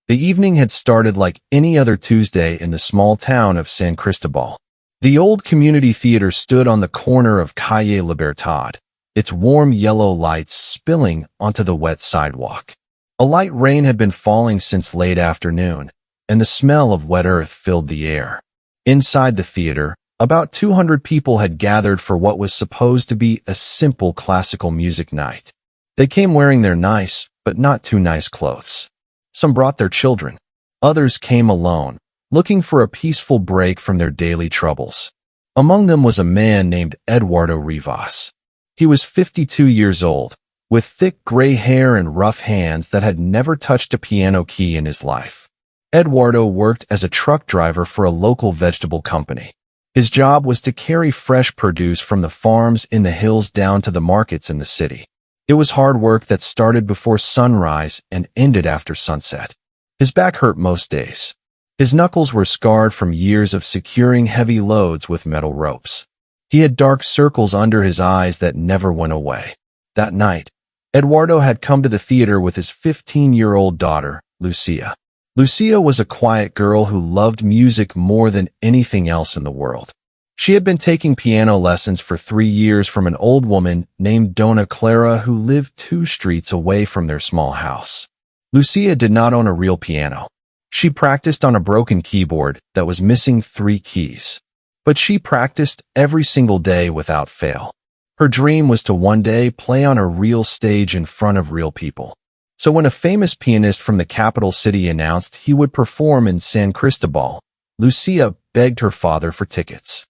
The evening had started like any other Tuesday in the small town of San Cristobal. The old community theater stood on the corner of Calle Libertad, its warm yellow lights spilling onto the wet sidewalk. A light rain had been falling since late afternoon, and the smell of wet earth filled the air. Inside the theater, about 200 people had gathered for what was supposed to be a simple classical music night. They came wearing their nice, but not too nice clothes. Some brought their children. Others came alone, looking for a peaceful break from their daily troubles. Among them was a man named Eduardo Rivas. He was 52 years old, with thick gray hair and rough hands that had never touched a piano key in his life. Eduardo worked as a truck driver for a local vegetable company. His job was to carry fresh produce from the farms in the hills down to the markets in the city. It was hard work that started before sunrise and ended after sunset. His back hurt most days. His knuckles were scarred from years of securing heavy loads with metal ropes. He had dark circles under his eyes that never went away. That night, Eduardo had come to the theater with his 15-year-old daughter, Lucia. Lucia was a quiet girl who loved music more than anything else in the world. She had been taking piano lessons for 3 years from an old woman named Dona Clara who lived 2 streets away from their small house. Lucia did not own a real piano. She practiced on a broken keyboard that was missing 3 keys. But she practiced every single day without fail. Her dream was to one day play on a real stage in front of real people. So when a famous pianist from the capital city announced he would perform in San Cristobal, Lucia begged her father for tickets.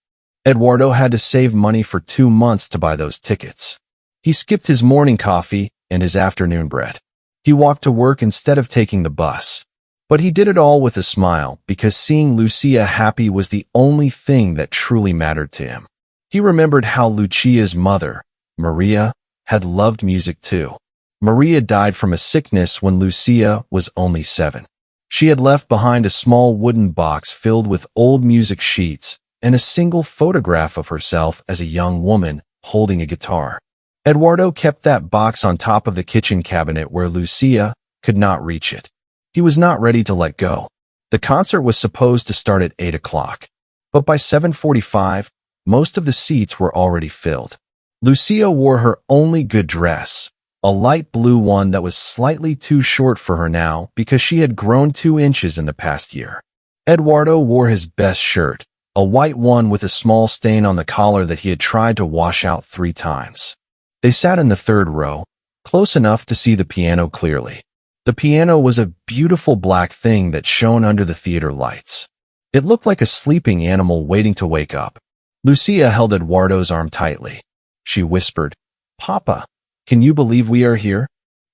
Eduardo had to save money for 2 months to buy those tickets. He skipped his morning coffee and his afternoon bread. He walked to work instead of taking the bus. But he did it all with a smile because seeing Lucia happy was the only thing that truly mattered to him. He remembered how Lucia's mother, Maria, had loved music too. Maria died from a sickness when Lucia was only 7. She had left behind a small wooden box filled with old music sheets and a single photograph of herself as a young woman holding a guitar. Eduardo kept that box on top of the kitchen cabinet where Lucia could not reach it. He was not ready to let go. The concert was supposed to start at 8 o'clock, but by 7:45, most of the seats were already filled. Lucia wore her only good dress, a light blue one that was slightly too short for her now because she had grown 2 inches in the past year. Eduardo wore his best shirt, a white one with a small stain on the collar that he had tried to wash out 3 times. They sat in the 3rd row, close enough to see the piano clearly. The piano was a beautiful black thing that shone under the theater lights. It looked like a sleeping animal waiting to wake up. Lucia held Eduardo's arm tightly. She whispered, "Papa, can you believe we are here?"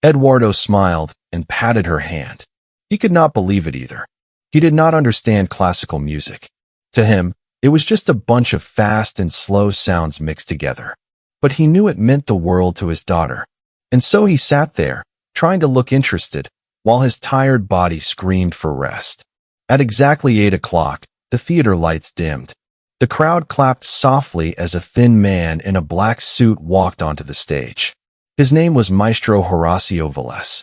Eduardo smiled and patted her hand. He could not believe it either. He did not understand classical music. To him, it was just a bunch of fast and slow sounds mixed together. But he knew it meant the world to his daughter. And so he sat there, trying to look interested, while his tired body screamed for rest. At exactly 8 o'clock, the theater lights dimmed. The crowd clapped softly as a thin man in a black suit walked onto the stage. His name was Maestro Horacio Velez.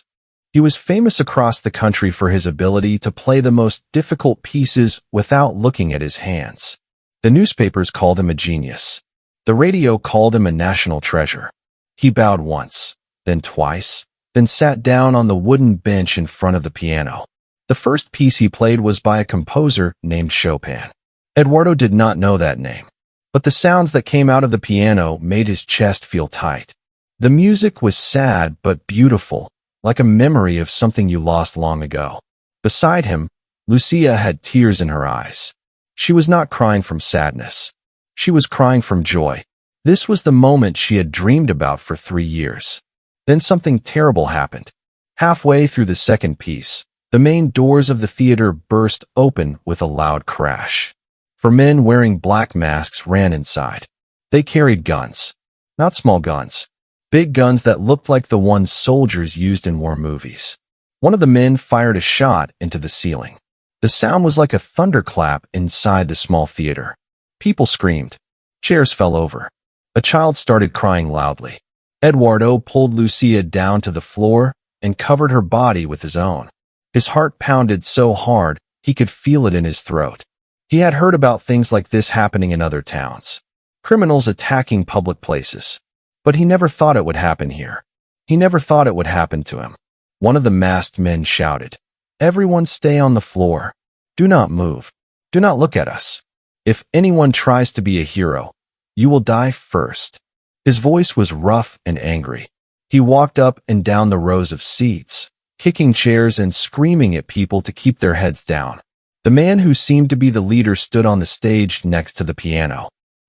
He was famous across the country for his ability to play the most difficult pieces without looking at his hands. The newspapers called him a genius. The radio called him a national treasure. He bowed once, then twice, then sat down on the wooden bench in front of the piano. The first piece he played was by a composer named Chopin. Eduardo did not know that name, but the sounds that came out of the piano made his chest feel tight. The music was sad but beautiful, like a memory of something you lost long ago. Beside him, Lucia had tears in her eyes. She was not crying from sadness. She was crying from joy. This was the moment she had dreamed about for 3 years. Then something terrible happened. Halfway through the second piece, the main doors of the theater burst open with a loud crash. 4 men wearing black masks ran inside. They carried guns. Not small guns. Big guns that looked like the ones soldiers used in war movies. One of the men fired a shot into the ceiling. The sound was like a thunderclap inside the small theater. People screamed. Chairs fell over. A child started crying loudly. Eduardo pulled Lucia down to the floor and covered her body with his own. His heart pounded so hard he could feel it in his throat. He had heard about things like this happening in other towns. Criminals attacking public places. But he never thought it would happen here. He never thought it would happen to him. One of the masked men shouted, "Everyone stay on the floor. Do not move. Do not look at us. If anyone tries to be a hero, you will die first." His voice was rough and angry. He walked up and down the rows of seats, kicking chairs and screaming at people to keep their heads down. The man who seemed to be the leader stood on the stage next to the piano.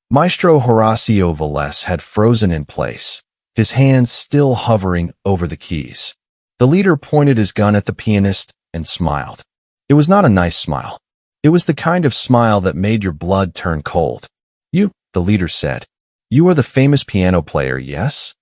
Maestro Horacio Velez had frozen in place, his hands still hovering over the keys. The leader pointed his gun at the pianist and smiled. It was not a nice smile. It was the kind of smile that made your blood turn cold. "You," the leader said. "You are the famous piano player, yes?"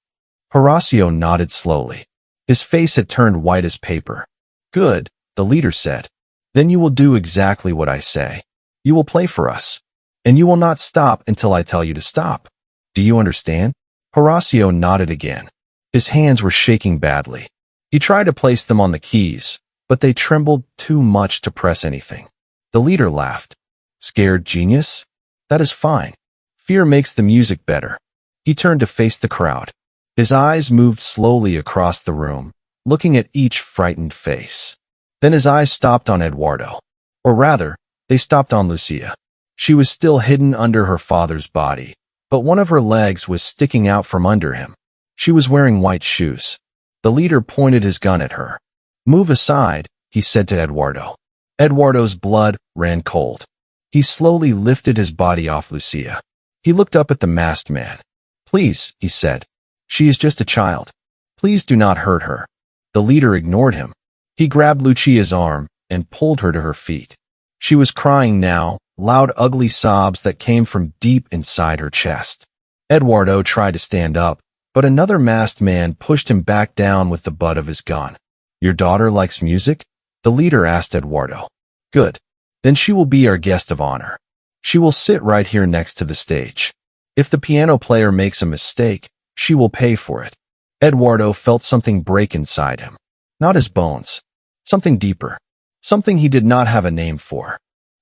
Horacio nodded slowly. His face had turned white as paper. "Good," the leader said. "Then you will do exactly what I say. You will play for us. And you will not stop until I tell you to stop. Do you understand?" Horacio nodded again. His hands were shaking badly. He tried to place them on the keys, but they trembled too much to press anything. The leader laughed. "Scared genius? That is fine. Fear makes the music better." He turned to face the crowd. His eyes moved slowly across the room, looking at each frightened face. Then his eyes stopped on Eduardo. Or rather, they stopped on Lucia. She was still hidden under her father's body, but one of her legs was sticking out from under him. She was wearing white shoes. The leader pointed his gun at her. "Move aside," he said to Eduardo. Eduardo's blood ran cold. He slowly lifted his body off Lucia. He looked up at the masked man. "Please," he said. "She is just a child. Please do not hurt her." The leader ignored him. He grabbed Lucia's arm and pulled her to her feet. She was crying now, loud, ugly sobs that came from deep inside her chest. Eduardo tried to stand up, but another masked man pushed him back down with the butt of his gun. "Your daughter likes music?" the leader asked Eduardo. "Good. Then she will be our guest of honor. She will sit right here next to the stage. If the piano player makes a mistake, she will pay for it." Eduardo felt something break inside him. Not his bones. Something deeper. Something he did not have a name for.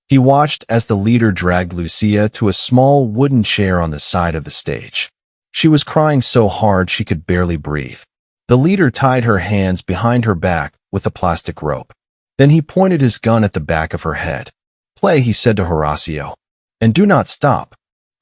He watched as the leader dragged Lucia to a small wooden chair on the side of the stage. She was crying so hard she could barely breathe. The leader tied her hands behind her back with a plastic rope. Then he pointed his gun at the back of her head. "Play," he said to Horacio. "And do not stop."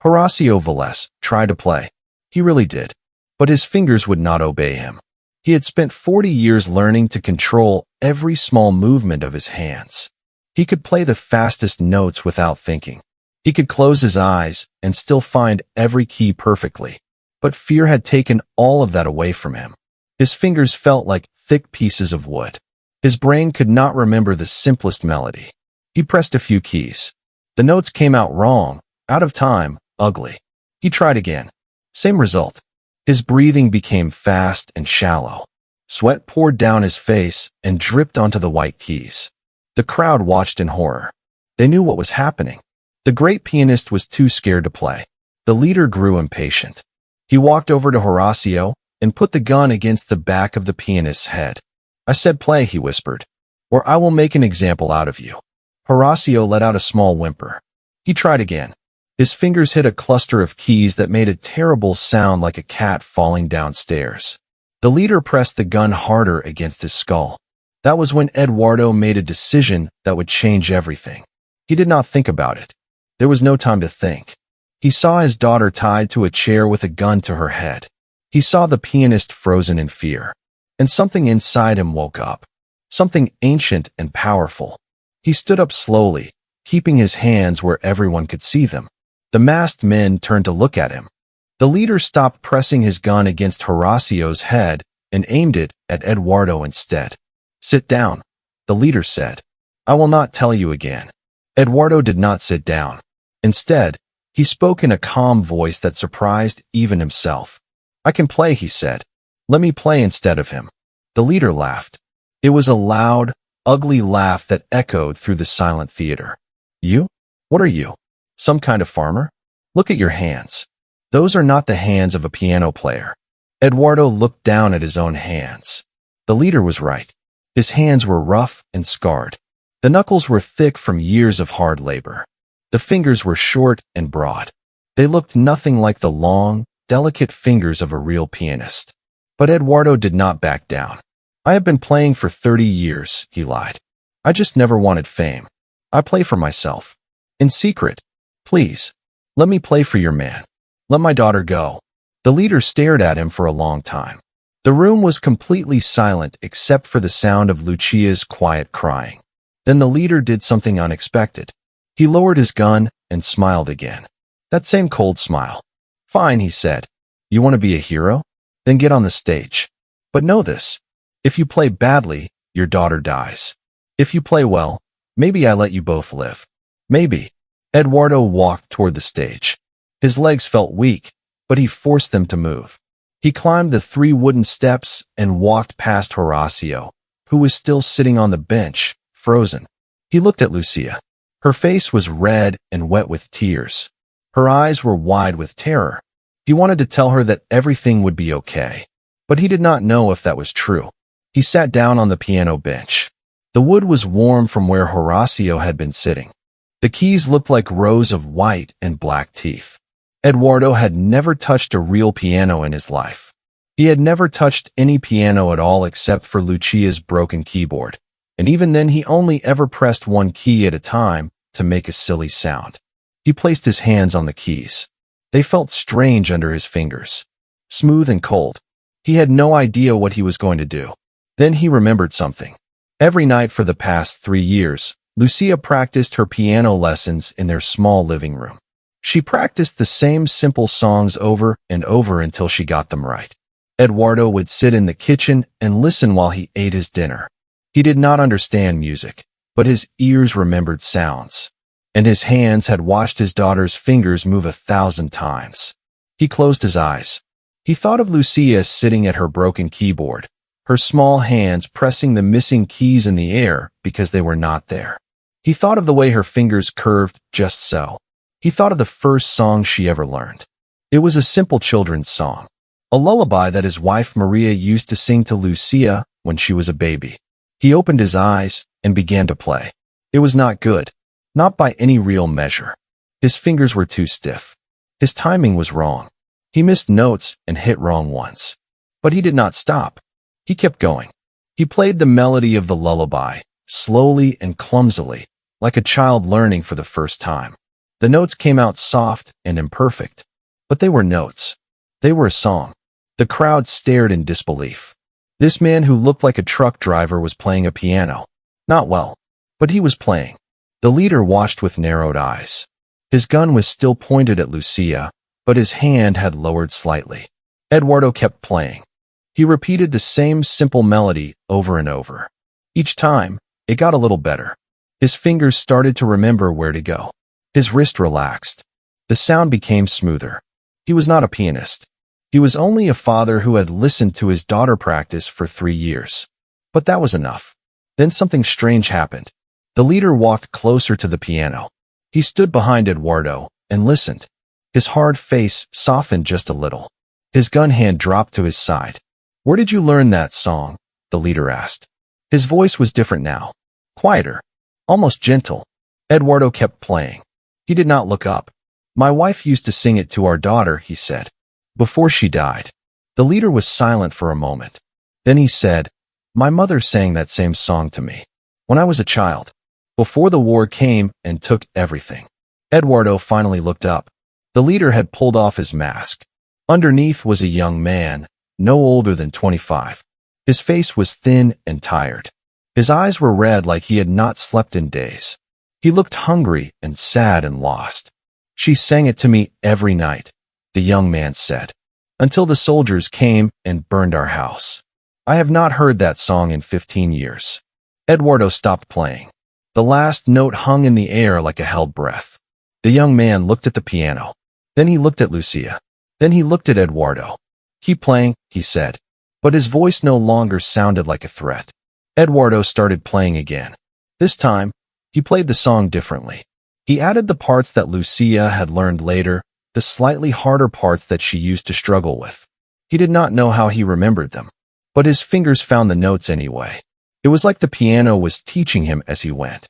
Horacio Velez tried to play. He really did. But his fingers would not obey him. He had spent 40 years learning to control every small movement of his hands. He could play the fastest notes without thinking. He could close his eyes and still find every key perfectly. But fear had taken all of that away from him. His fingers felt like thick pieces of wood. His brain could not remember the simplest melody. He pressed a few keys. The notes came out wrong, out of time, ugly. He tried again. Same result. His breathing became fast and shallow. Sweat poured down his face and dripped onto the white keys. The crowd watched in horror. They knew what was happening. The great pianist was too scared to play. The leader grew impatient. He walked over to Horacio and put the gun against the back of the pianist's head. "I said play," he whispered, "or I will make an example out of you." Horacio let out a small whimper. He tried again. His fingers hit a cluster of keys that made a terrible sound like a cat falling downstairs. The leader pressed the gun harder against his skull. That was when Eduardo made a decision that would change everything. He did not think about it. There was no time to think. He saw his daughter tied to a chair with a gun to her head. He saw the pianist frozen in fear. And something inside him woke up. Something ancient and powerful. He stood up slowly, keeping his hands where everyone could see them. The masked men turned to look at him. The leader stopped pressing his gun against Horacio's head and aimed it at Eduardo instead. "Sit down," the leader said. "I will not tell you again." Eduardo did not sit down. Instead, he spoke in a calm voice that surprised even himself. "I can play," he said. "Let me play instead of him." The leader laughed. It was a loud, ugly laugh that echoed through the silent theater. "You? What are you? Some kind of farmer? Look at your hands. Those are not the hands of a piano player." Eduardo looked down at his own hands. The leader was right. His hands were rough and scarred. The knuckles were thick from years of hard labor. The fingers were short and broad. They looked nothing like the long, delicate fingers of a real pianist. But Eduardo did not back down. "I have been playing for 30 years, he lied. "I just never wanted fame. I play for myself. In secret. Please, let me play for your man. Let my daughter go." The leader stared at him for a long time. The room was completely silent except for the sound of Lucia's quiet crying. Then the leader did something unexpected. He lowered his gun and smiled again. That same cold smile. "Fine," he said. "You want to be a hero? Then get on the stage. But know this. If you play badly, your daughter dies. If you play well, maybe I let you both live. Maybe." Eduardo walked toward the stage. His legs felt weak, but he forced them to move. He climbed the 3 wooden steps and walked past Horacio, who was still sitting on the bench, frozen. He looked at Lucia. Her face was red and wet with tears. Her eyes were wide with terror. He wanted to tell her that everything would be okay, but he did not know if that was true. He sat down on the piano bench. The wood was warm from where Horacio had been sitting. The keys looked like rows of white and black teeth. Eduardo had never touched a real piano in his life. He had never touched any piano at all except for Lucia's broken keyboard, and even then he only ever pressed one key at a time to make a silly sound. He placed his hands on the keys. They felt strange under his fingers, smooth and cold. He had no idea what he was going to do. Then he remembered something. Every night for the past 3 years, Lucia practiced her piano lessons in their small living room. She practiced the same simple songs over and over until she got them right. Eduardo would sit in the kitchen and listen while he ate his dinner. He did not understand music, but his ears remembered sounds, and his hands had watched his daughter's fingers move 1,000 times. He closed his eyes. He thought of Lucia sitting at her broken keyboard, her small hands pressing the missing keys in the air because they were not there. He thought of the way her fingers curved just so. He thought of the first song she ever learned. It was a simple children's song, a lullaby that his wife Maria used to sing to Lucia when she was a baby. He opened his eyes and began to play. It was not good, not by any real measure. His fingers were too stiff. His timing was wrong. He missed notes and hit wrong ones. But he did not stop. He kept going. He played the melody of the lullaby, slowly and clumsily, like a child learning for the first time. The notes came out soft and imperfect, but they were notes. They were a song. The crowd stared in disbelief. This man who looked like a truck driver was playing a piano. Not well, but he was playing. The leader watched with narrowed eyes. His gun was still pointed at Lucia, but his hand had lowered slightly. Eduardo kept playing. He repeated the same simple melody over and over. Each time, it got a little better. His fingers started to remember where to go. His wrist relaxed. The sound became smoother. He was not a pianist. He was only a father who had listened to his daughter practice for 3 years. But that was enough. Then something strange happened. The leader walked closer to the piano. He stood behind Eduardo and listened. His hard face softened just a little. His gun hand dropped to his side. "Where did you learn that song?" the leader asked. His voice was different now, quieter, almost gentle. Eduardo kept playing. He did not look up. "My wife used to sing it to our daughter," he said, "before she died." The leader was silent for a moment. Then he said, "My mother sang that same song to me when I was a child, before the war came and took everything." Eduardo finally looked up. The leader had pulled off his mask. Underneath was a young man, no older than 25. His face was thin and tired. His eyes were red like he had not slept in days. He looked hungry and sad and lost. "She sang it to me every night," the young man said, "until the soldiers came and burned our house. I have not heard that song in 15 years. Eduardo stopped playing. The last note hung in the air like a held breath. The young man looked at the piano. Then he looked at Lucia. Then he looked at Eduardo. "Keep playing," he said, but his voice no longer sounded like a threat. Eduardo started playing again. This time, he played the song differently. He added the parts that Lucia had learned later, the slightly harder parts that she used to struggle with. He did not know how he remembered them, but his fingers found the notes anyway. It was like the piano was teaching him as he went.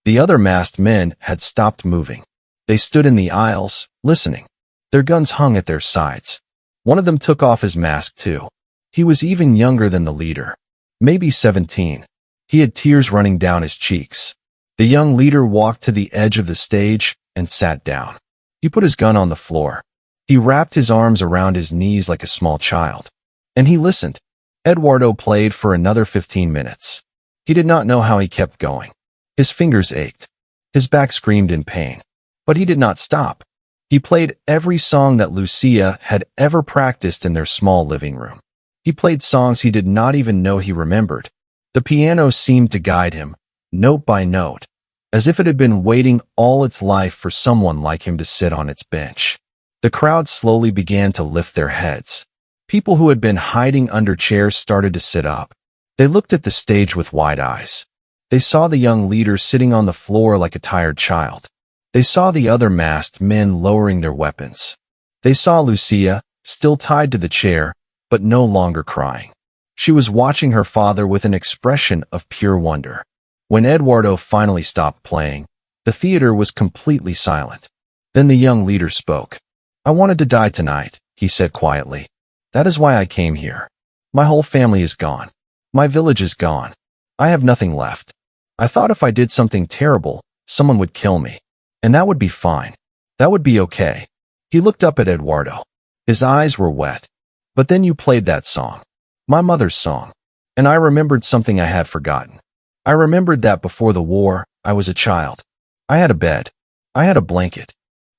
The other masked men had stopped moving. They stood in the aisles, listening. Their guns hung at their sides. One of them took off his mask too. He was even younger than the leader, maybe 17. He had tears running down his cheeks. The young leader walked to the edge of the stage and sat down. He put his gun on the floor. He wrapped his arms around his knees like a small child. And he listened. Eduardo played for another 15 minutes. He did not know how he kept going. His fingers ached. His back screamed in pain. But he did not stop. He played every song that Lucia had ever practiced in their small living room. He played songs he did not even know he remembered. The piano seemed to guide him, note by note, as if it had been waiting all its life for someone like him to sit on its bench. The crowd slowly began to lift their heads. People who had been hiding under chairs started to sit up. They looked at the stage with wide eyes. They saw the young leader sitting on the floor like a tired child. They saw the other masked men lowering their weapons. They saw Lucia, still tied to the chair, but no longer crying. She was watching her father with an expression of pure wonder. When Eduardo finally stopped playing, the theater was completely silent. Then the young leader spoke. "I wanted to die tonight," he said quietly. "That is why I came here. My whole family is gone. My village is gone. I have nothing left. I thought if I did something terrible, someone would kill me. And that would be fine. That would be okay." He looked up at Eduardo. His eyes were wet. "But then you played that song. My mother's song. And I remembered something I had forgotten. I remembered that before the war, I was a child. I had a bed. I had a blanket.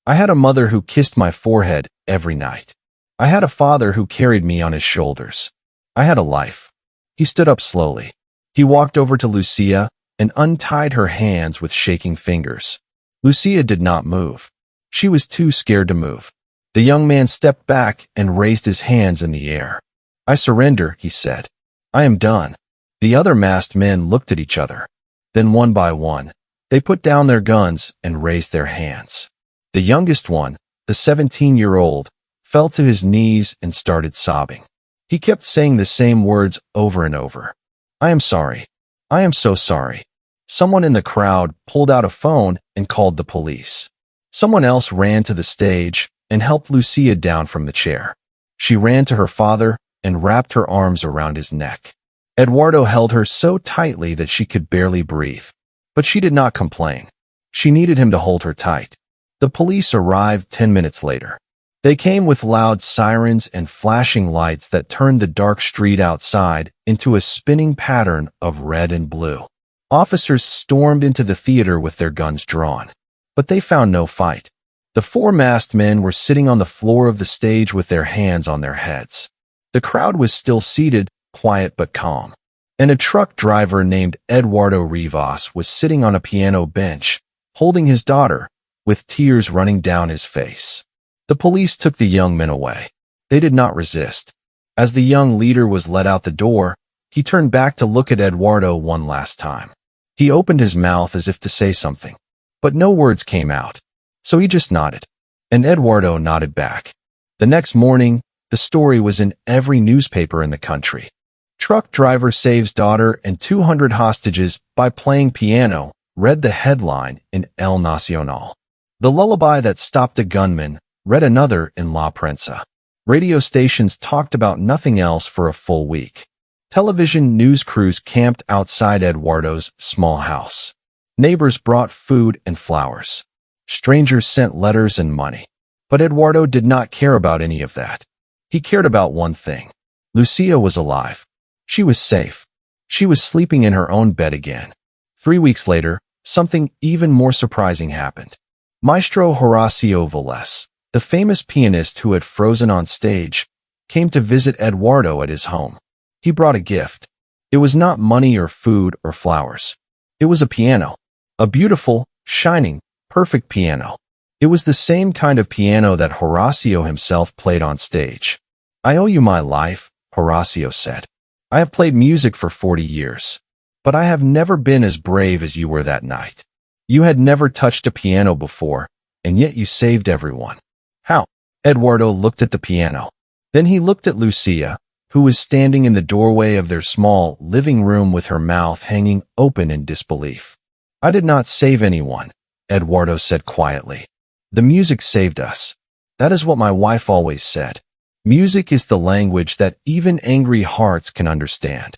I had a mother who kissed my forehead every night. I had a father who carried me on his shoulders. I had a life." He stood up slowly. He walked over to Lucia and untied her hands with shaking fingers. Lucia did not move. She was too scared to move. The young man stepped back and raised his hands in the air. "I surrender," he said. "I am done." The other masked men looked at each other. Then one by one, they put down their guns and raised their hands. The youngest one, the 17-year-old, fell to his knees and started sobbing. He kept saying the same words over and over. "I am sorry. I am so sorry." Someone in the crowd pulled out a phone and called the police. Someone else ran to the stage and helped Lucia down from the chair. She ran to her father and wrapped her arms around his neck. Eduardo held her so tightly that she could barely breathe. But she did not complain. She needed him to hold her tight. The police arrived 10 minutes later. They came with loud sirens and flashing lights that turned the dark street outside into a spinning pattern of red and blue. Officers stormed into the theater with their guns drawn. But they found no fight. The four masked men were sitting on the floor of the stage with their hands on their heads. The crowd was still seated, quiet but calm. And a truck driver named Eduardo Rivas was sitting on a piano bench, holding his daughter, with tears running down his face. The police took the young men away. They did not resist. As the young leader was led out the door, he turned back to look at Eduardo one last time. He opened his mouth as if to say something, but no words came out. So he just nodded. And Eduardo nodded back. The next morning, the story was in every newspaper in the country. Truck driver saves daughter and 200 hostages by playing piano, read the headline in El Nacional. The lullaby that stopped a gunman, read another in La Prensa. Radio stations talked about nothing else for a full week. Television news crews camped outside Eduardo's small house. Neighbors brought food and flowers. Strangers sent letters and money. But Eduardo did not care about any of that. He cared about one thing. Lucia was alive. She was safe. She was sleeping in her own bed again. 3 weeks later, something even more surprising happened. Maestro Horacio Velez, the famous pianist who had frozen on stage, came to visit Eduardo at his home. He brought a gift. It was not money or food or flowers. It was a piano. A beautiful, shining, perfect piano. It was the same kind of piano that Horacio himself played on stage. "I owe you my life," Horacio said. "I have played music for 40 years. But I have never been as brave as you were that night. You had never touched a piano before, and yet you saved everyone." "How?" Eduardo looked at the piano. Then he looked at Lucia, who was standing in the doorway of their small living room with her mouth hanging open in disbelief. "I did not save anyone," Eduardo said quietly. "The music saved us. That is what my wife always said. Music is the language that even angry hearts can understand."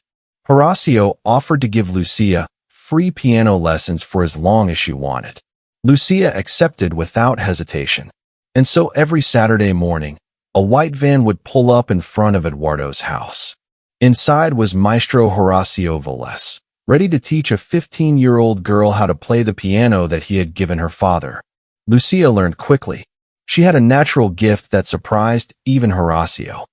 Horacio offered to give Lucia free piano lessons for as long as she wanted. Lucia accepted without hesitation. And so every Saturday morning, a white van would pull up in front of Eduardo's house. Inside was Maestro Horacio Velez, ready to teach a 15-year-old girl how to play the piano that he had given her father. Lucia learned quickly. She had a natural gift that surprised even Horacio.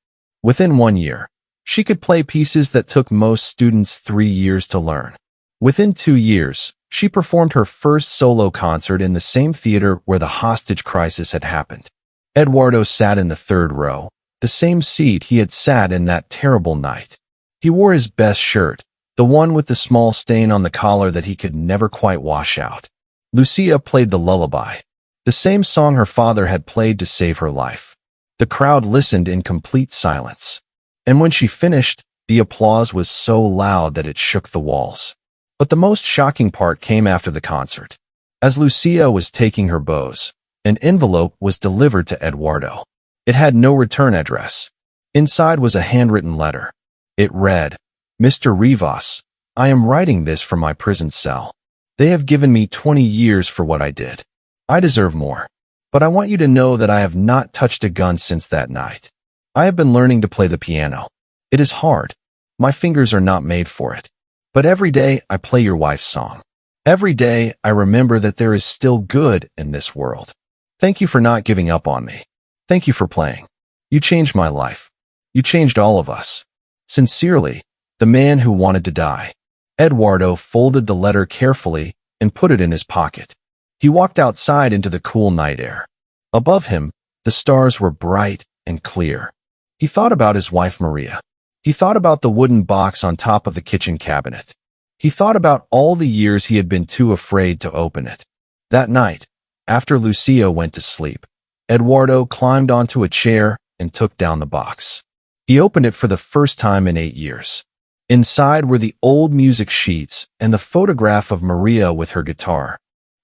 Within 1 year, she could play pieces that took most students 3 years to learn. Within 2 years, she performed her first solo concert in the same theater where the hostage crisis had happened. Eduardo sat in the third row, the same seat he had sat in that terrible night. He wore his best shirt, the one with the small stain on the collar that he could never quite wash out. Lucia played the lullaby, the same song her father had played to save her life. The crowd listened in complete silence. And when she finished, the applause was so loud that it shook the walls. But the most shocking part came after the concert. As Lucia was taking her bows, an envelope was delivered to Eduardo. It had no return address. Inside was a handwritten letter. It read, "Mr. Rivas, I am writing this from my prison cell. They have given me 20 years for what I did. I deserve more. But I want you to know that I have not touched a gun since that night. I have been learning to play the piano. It is hard. My fingers are not made for it. But every day I play your wife's song. Every day I remember that there is still good in this world. Thank you for not giving up on me. Thank you for playing. You changed my life. You changed all of us. Sincerely, the man who wanted to die." Eduardo folded the letter carefully and put it in his pocket. He walked outside into the cool night air. Above him, the stars were bright and clear. He thought about his wife Maria. He thought about the wooden box on top of the kitchen cabinet. He thought about all the years he had been too afraid to open it. That night, after Lucia went to sleep, Eduardo climbed onto a chair and took down the box. He opened it for the first time in 8 years. Inside were the old music sheets and the photograph of Maria with her guitar.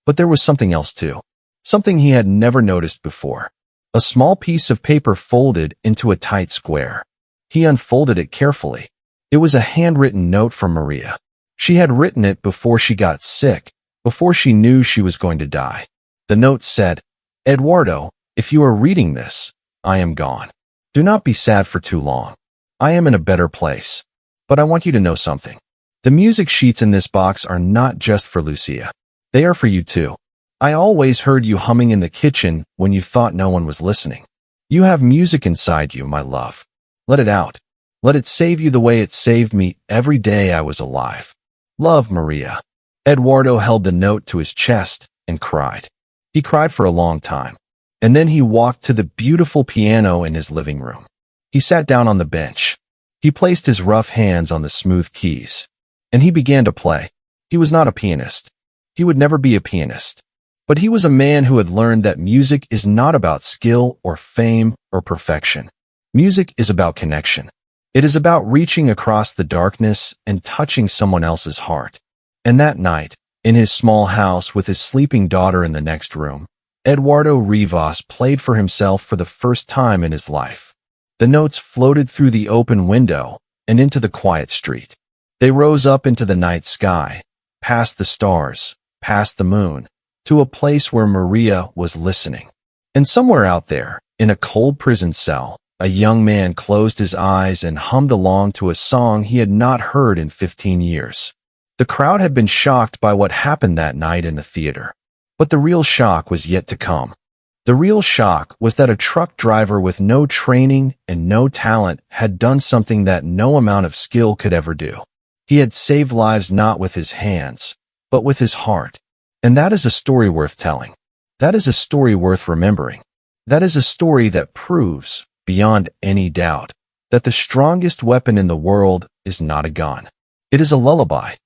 But there was something else too. Something he had never noticed before. A small piece of paper folded into a tight square. He unfolded it carefully. It was a handwritten note from Maria. She had written it before she got sick, before she knew she was going to die. The note said, "Eduardo, if you are reading this, I am gone. Do not be sad for too long. I am in a better place. But I want you to know something. The music sheets in this box are not just for Lucia. They are for you too. I always heard you humming in the kitchen when you thought no one was listening. You have music inside you, my love. Let it out. Let it save you the way it saved me every day I was alive. Love, Maria." Eduardo held the note to his chest and cried. He cried for a long time. And then he walked to the beautiful piano in his living room. He sat down on the bench. He placed his rough hands on the smooth keys. And he began to play. He was not a pianist. He would never be a pianist. But he was a man who had learned that music is not about skill or fame or perfection. Music is about connection. It is about reaching across the darkness and touching someone else's heart. And that night, in his small house with his sleeping daughter in the next room, Eduardo Rivas played for himself for the first time in his life. The notes floated through the open window and into the quiet street. They rose up into the night sky, past the stars, past the moon, to a place where Maria was listening. And somewhere out there, in a cold prison cell, a young man closed his eyes and hummed along to a song he had not heard in 15 years. The crowd had been shocked by what happened that night in the theater. But the real shock was yet to come. The real shock was that a truck driver with no training and no talent had done something that no amount of skill could ever do. He had saved lives not with his hands, but with his heart. And that is a story worth telling. That is a story worth remembering. That is a story that proves, beyond any doubt, that the strongest weapon in the world is not a gun. It is a lullaby.